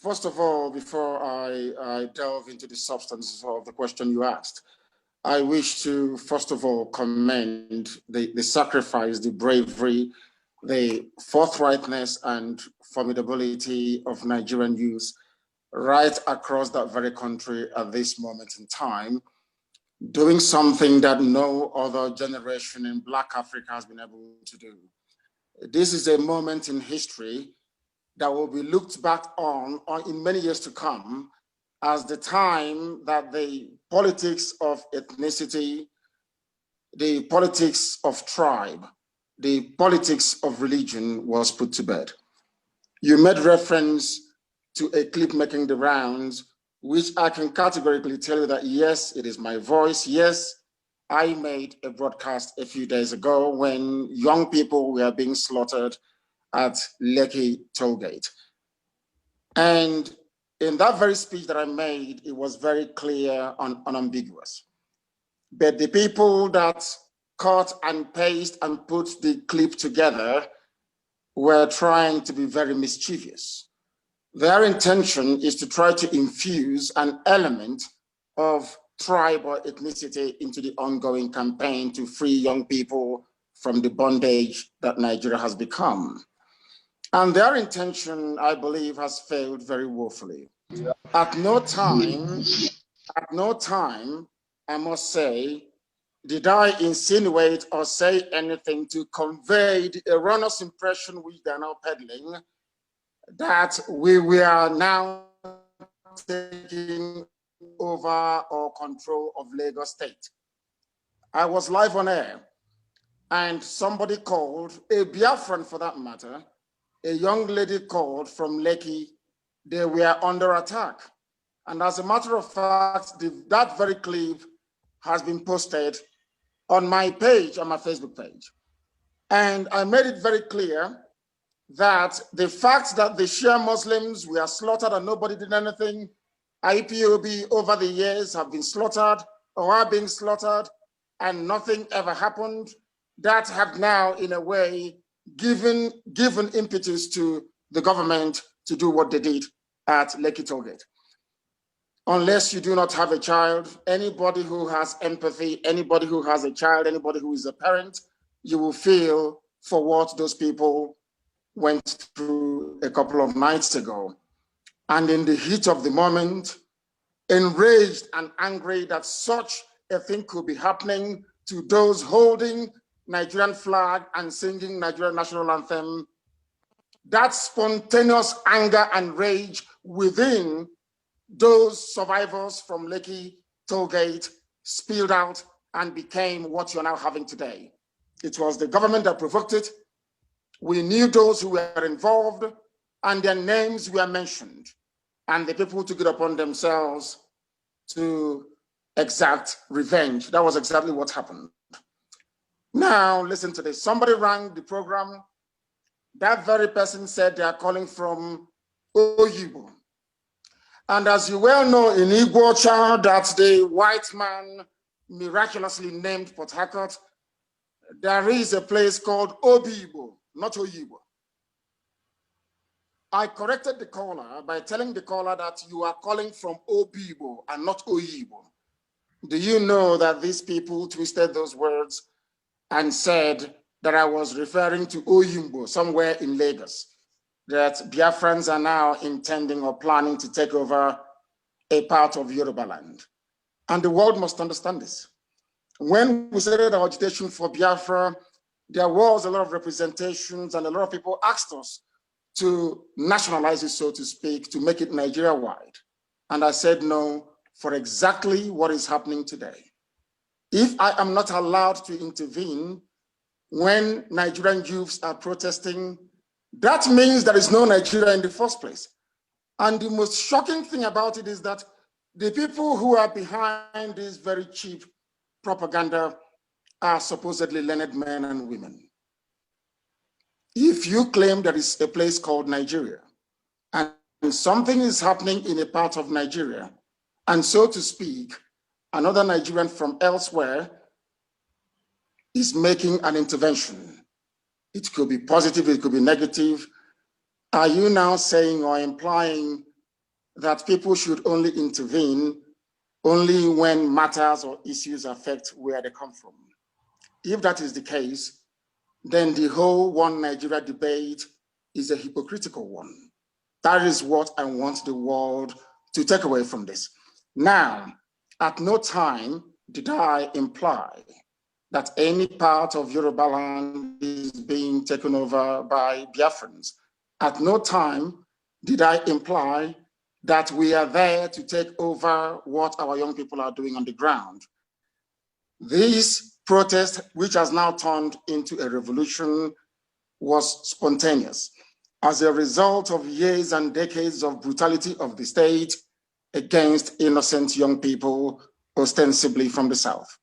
First of all, before I delve into the substance of the question you asked, I wish to, first of all, commend the sacrifice, the bravery, the forthrightness and formidability of Nigerian youth right across that very country at this moment in time, doing something that no other generation in Black Africa has been able to do. This is a moment in history that will be looked back on in many years to come as the time that the politics of ethnicity, the politics of tribe, the politics of religion was put to bed. You made reference to a clip making the rounds, which I can categorically tell you that yes, it is my voice. Yes, I made a broadcast a few days ago when young people were being slaughtered at Lekki Tollgate. And in that very speech that I made, it was very clear and unambiguous. But the people that cut and paste and put the clip together were trying to be very mischievous. Their intention is to try to infuse an element of tribe or ethnicity into the ongoing campaign to free young people from the bondage that Nigeria has become. And their intention, I believe, has failed very woefully. At no time, I must say, did I insinuate or say anything to convey the erroneous impression which they are now peddling that we are now taking over or control of Lagos State. I was live on air and somebody called, a Biafran for that matter, a young lady called from Lekki. They were under attack. And as a matter of fact, that very clip has been posted on my page, on my Facebook page. And I made it very clear that the fact that the Shia Muslims were slaughtered and nobody did anything, IPOB over the years have been slaughtered or are being slaughtered and nothing ever happened, that have now, in a way, given impetus to the government to do what they did at Lekki Tollgate. Unless you do not have a child, anybody who has empathy, anybody who has a child, anybody who is a parent, you will feel for what those people went through a couple of nights ago. And in the heat of the moment, enraged and angry that such a thing could be happening to those holding Nigerian flag and singing Nigerian national anthem, that spontaneous anger and rage within those survivors from Lekki Tollgate spilled out and became what you're now having today. It was the government that provoked it. We knew those who were involved and their names were mentioned, and the people took it upon themselves to exact revenge. That was exactly what happened. Now, listen to this. Somebody rang the program. That very person said they are calling from Oyibo. And as you well know in Igbo, that the white man miraculously named Port Harcourt, there is a place called Obibo, not Oyibo. I corrected the caller by telling the caller that you are calling from Obibo and not Oyibo. Do you know that these people twisted those words and said that I was referring to Oyimbo, somewhere in Lagos, that Biafrans are now intending or planning to take over a part of Yoruba land. And the world must understand this. When we started our agitation for Biafra, there was a lot of representations and a lot of people asked us to nationalize it, so to speak, to make it Nigeria-wide. And I said no for exactly what is happening today. If I am not allowed to intervene when Nigerian youths are protesting, that means there is no Nigeria in the first place. And the most shocking thing about it is that the people who are behind this very cheap propaganda are supposedly learned men and women. If you claim there is a place called Nigeria and something is happening in a part of Nigeria, and so to speak, another Nigerian from elsewhere is making an intervention, it could be positive, it could be negative. Are you now saying or implying that people should only intervene only when matters or issues affect where they come from. If that is the case, then the whole One Nigeria debate is a hypocritical one. That is what I want the world to take away from this. Now, at no time did I imply that any part of Yoruba land is being taken over by Biafrans. At no time did I imply that we are there to take over what our young people are doing on the ground. This protest, which has now turned into a revolution, was spontaneous as a result of years and decades of brutality of the state against innocent young people, ostensibly from the South.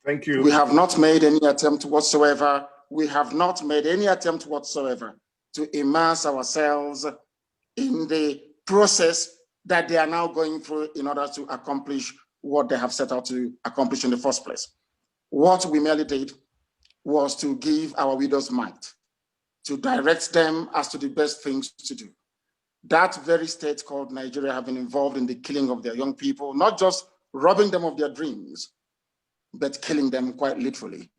Thank you. We have not made any attempt whatsoever. We have not made any attempt whatsoever to immerse ourselves in the process that they are now going through in order to accomplish what they have set out to accomplish in the first place. What we merely did was to give our widows might, to direct them as to the best things to do. That very state called Nigeria have been involved in the killing of their young people, not just robbing them of their dreams, but killing them quite literally.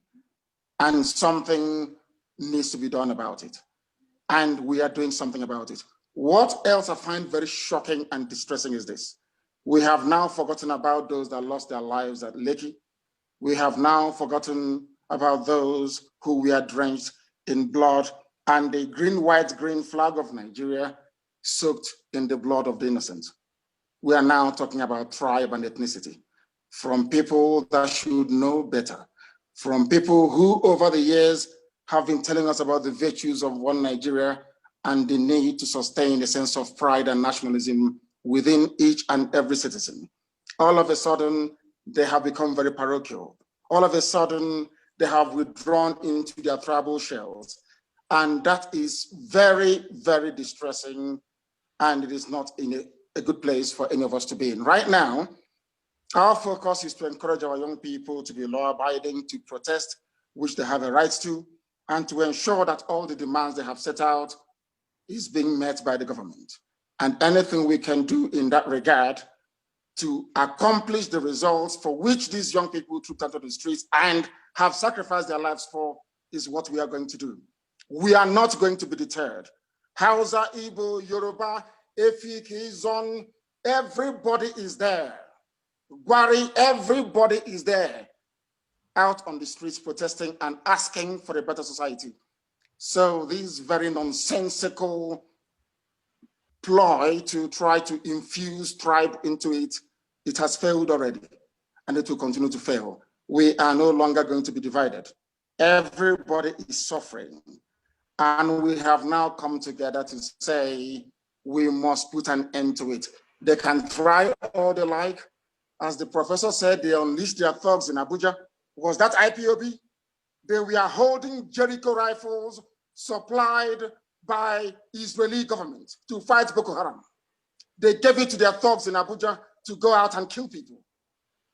And something needs to be done about it. And we are doing something about it. What else I find very shocking and distressing is this. We have now forgotten about those that lost their lives at Lekki. We have now forgotten about those who were drenched in blood and the green, white, green flag of Nigeria soaked in the blood of the innocent. We are now talking about tribe and ethnicity from people that should know better, from people who over the years have been telling us about the virtues of one Nigeria and the need to sustain a sense of pride and nationalism within each and every citizen. All of a sudden, they have become very parochial. All of a sudden, they have withdrawn into their tribal shells. And that is very, very distressing. And it is not in a good place for any of us to be in. Right now, our focus is to encourage our young people to be law-abiding, to protest, which they have a right to, and to ensure that all the demands they have set out is being met by the government. And anything we can do in that regard to accomplish the results for which these young people trooped onto the streets and have sacrificed their lives for is what we are going to do. We are not going to be deterred. Hausa, Igbo, Yoruba, Efik, Izon, everybody is there. Gwari, everybody is there out on the streets protesting and asking for a better society. So this very nonsensical ploy to try to infuse tribe into it, it has failed already, and it will continue to fail. We are no longer going to be divided. Everybody is suffering, and we have now come together to say we must put an end to it. They can try all they like. As the professor said, they unleashed their thugs in Abuja. Was that IPOB? They were holding Jericho rifles supplied by Israeli government to fight Boko Haram. They gave it to their thugs in Abuja to go out and kill people.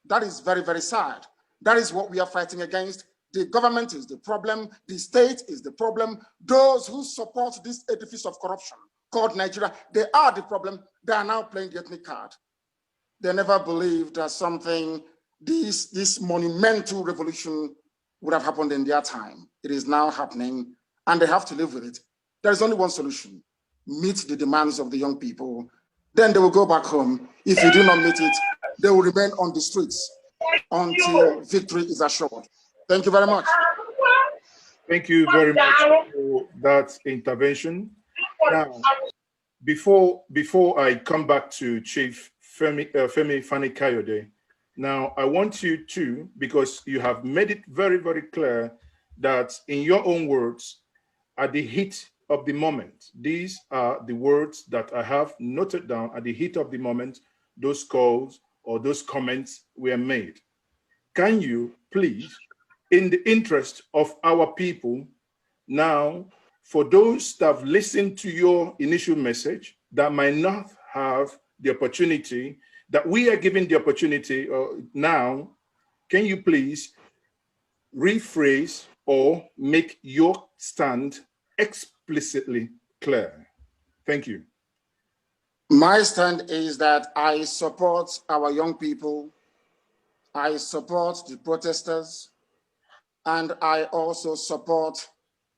That is very, very sad. That is what we are fighting against. The government is the problem. The state is the problem. Those who support this edifice of corruption called Nigeria, they are the problem. They are now playing the ethnic card. They never believed that something, this monumental revolution would have happened in their time. It is now happening, and they have to live with it. There is only one solution: meet the demands of the young people. Then they will go back home. If you do not meet it, they will remain on the streets until victory is assured. Thank you very much. Thank you very much for that intervention. Now, before I come back to Chief Fani Kayode, now I want you to, because you have made it very, very clear that in your own words, at the heat of the moment, these are the words that I have noted down. At the heat of the moment, those calls or those comments were made. Can you please, in the interest of our people, now, for those that have listened to your initial message that might not have the opportunity, that we are giving the opportunity now, can you please rephrase or make your stand explicitly clear? Thank you. My stand is that I support our young people, I support the protesters, and I also support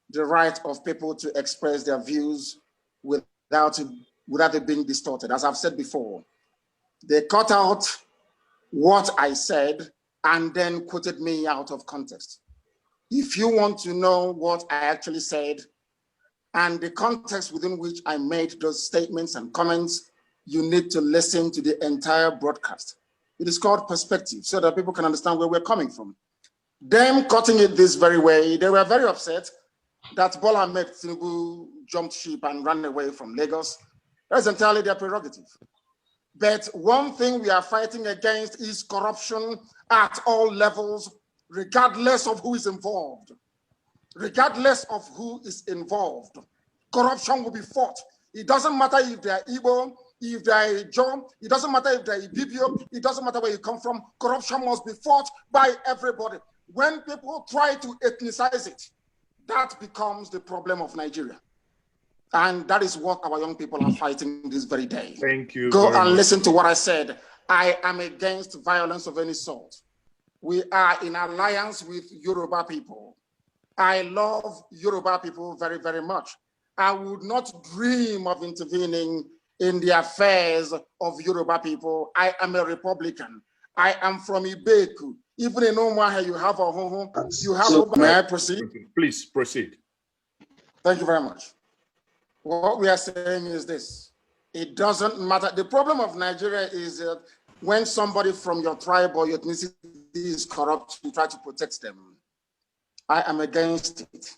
the right of people to express their views without it being distorted. As I've said before, they cut out what I said and then quoted me out of context. If you want to know what I actually said and the context within which I made those statements and comments, you need to listen to the entire broadcast. It is called perspective, so that people can understand where we're coming from. Them cutting it this very way, they were very upset that Bola Ahmed Tinubu jumped ship and ran away from Lagos. That's entirely their prerogative. But one thing we are fighting against is corruption at all levels, regardless of who is involved. Regardless of who is involved, corruption will be fought. It doesn't matter if they're Igbo, if they're John, it doesn't matter if they're Ibibio, it doesn't matter where you come from. Corruption must be fought by everybody. When people try to ethnicize it, that becomes the problem of Nigeria. And that is what our young people are fighting this very day. Thank you. Go and listen to what I said. I am against violence of any sort. We are in alliance with Yoruba people. I love Yoruba people very, very much. I would not dream of intervening in the affairs of Yoruba people. I am a Republican. I am from Ibeku. Even in Omaha, you have a home. You have. May I proceed? Please proceed. Thank you very much. What we are saying is this: it doesn't matter. The problem of Nigeria is that when somebody from your tribe or your ethnicity is corrupt, you try to protect them. I am against it.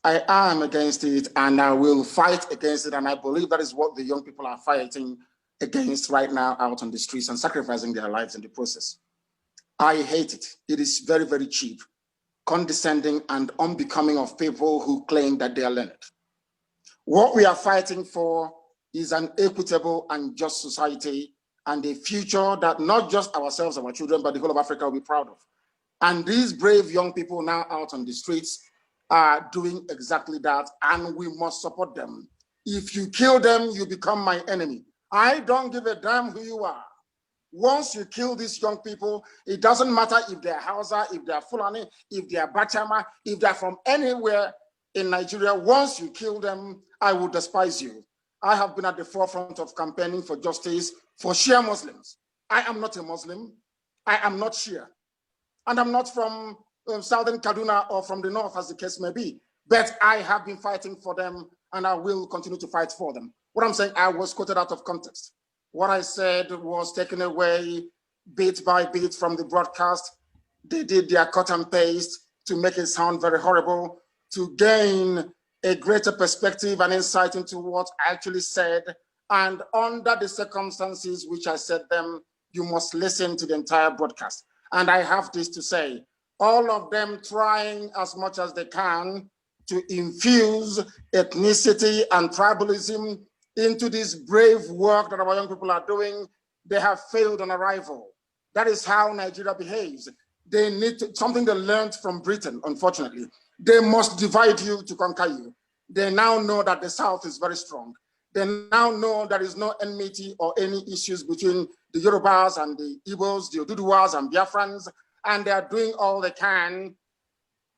I am against it, and I will fight against it. And I believe that is what the young people are fighting against right now out on the streets and sacrificing their lives in the process. I hate it. It is very, very cheap, condescending, and unbecoming of people who claim that they are learned. What we are fighting for is an equitable and just society and a future that not just ourselves, our children, but the whole of Africa will be proud of. And these brave young people now out on the streets are doing exactly that, and we must support them. If you kill them, you become my enemy. I don't give a damn who you are. Once you kill these young people, it doesn't matter if they're Hausa, if they're Fulani, if they're Bachama, if they're from anywhere in Nigeria. Once you kill them, I will despise you. I have been at the forefront of campaigning for justice for Shia Muslims. I am not a Muslim. I am not Shia. And I'm not from southern Kaduna or from the north, as the case may be. But I have been fighting for them, and I will continue to fight for them. What I'm saying, I was quoted out of context. What I said was taken away bit by bit from the broadcast. They did their cut and paste to make it sound very horrible, to gain a greater perspective and insight into what I actually said. And under the circumstances which I said them, you must listen to the entire broadcast. And I have this to say, all of them trying as much as they can to infuse ethnicity and tribalism into this brave work that our young people are doing, they have failed on arrival. That is how Nigeria behaves. They need to, something they learned from Britain, unfortunately. They must divide you to conquer you. They now know that the South is very strong. They now know there is no enmity or any issues between the Yorubas and the Igbos, the Oduduwas and Biafrans, and they are doing all they can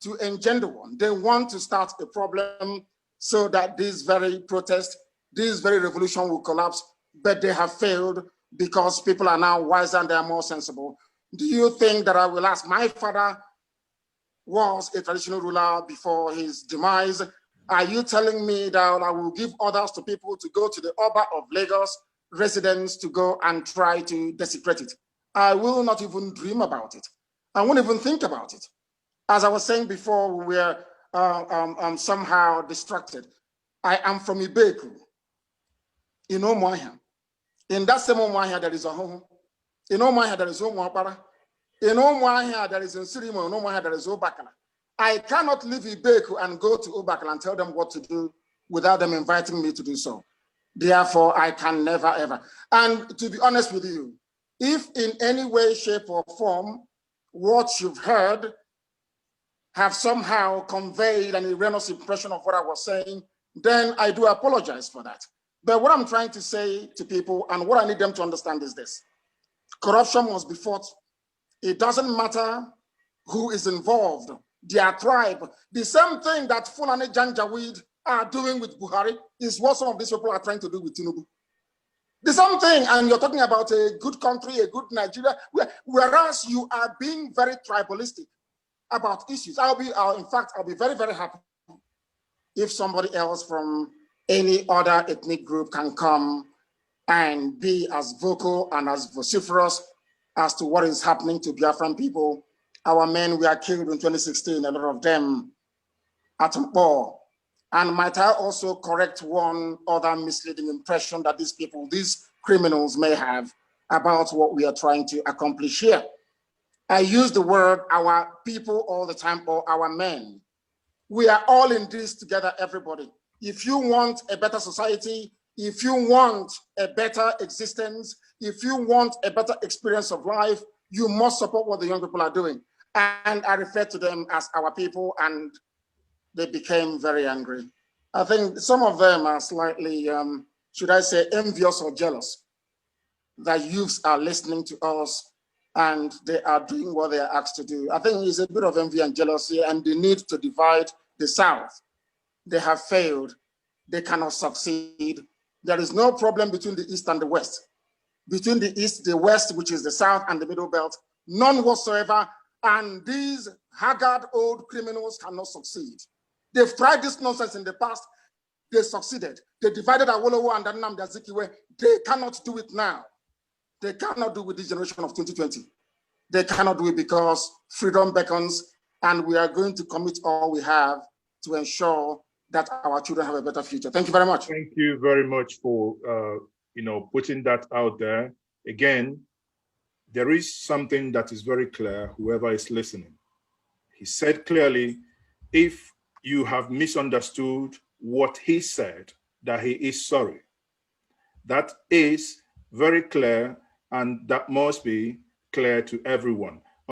to engender one. They want to start a problem so that this very protest, this very revolution will collapse, but they have failed because people are now wiser and they are more sensible. Do you think that I will ask? My father was a traditional ruler before his demise. Are you telling me that I will give orders to people to go to the Oba of Lagos residents to go and try to desecrate it? I will not even dream about it. I won't even think about it. As I was saying before, we were somehow distracted. I am from Ibeku, in Omoahia. In that same Omoahia, there is a home. In Omoahia, there is Omoapara. In Omoahia, there is Nsirimo. In Omoahia, there is Obakala. I cannot leave Ibeku and go to Obakala and tell them what to do without them inviting me to do so. Therefore, I can never, ever. And to be honest with you, if in any way, shape, or form, what you've heard have somehow conveyed an erroneous impression of what I was saying, then I do apologize for that. But what I'm trying to say to people and what I need them to understand is this. Corruption must be fought. It doesn't matter who is involved, their tribe. The same thing that Fulani Janjaweed are doing with Buhari is what some of these people are trying to do with Tinubu. The same thing, and you're talking about a good country, a good Nigeria, whereas you are being very tribalistic about issues. In fact, I'll be very, very happy if somebody else from any other ethnic group can come and be as vocal and as vociferous as to what is happening to Biafran people. Our men were killed in 2016, a lot of them at Mpo. And might I also correct one other misleading impression that these people, these criminals may have about what we are trying to accomplish here. I use the word our people all the time, or our men. We are all in this together, everybody. If you want a better society, if you want a better existence, if you want a better experience of life, you must support what the young people are doing. And I refer to them as our people, and they became very angry. I think some of them are slightly, should I say, envious or jealous that youths are listening to us and they are doing what they are asked to do. I think it's a bit of envy and jealousy and the need to divide the South. They have failed. They cannot succeed. There is no problem between the East and the West. Between the East, the West, which is the South and the Middle Belt, none whatsoever. And these haggard old criminals cannot succeed. They've tried this nonsense in the past. They succeeded. They divided Awolowo and Nnamdi Azikiwe. They cannot do it now. They cannot do it with this generation of 2020. They cannot do it because freedom beckons, and we are going to commit all we have to ensure that our children have a better future. Thank you very much. Thank you very much for putting that out there. Again, there is something that is very clear, whoever is listening. He said clearly, if you have misunderstood what he said, that he is sorry. That is very clear, and that must be clear to everyone.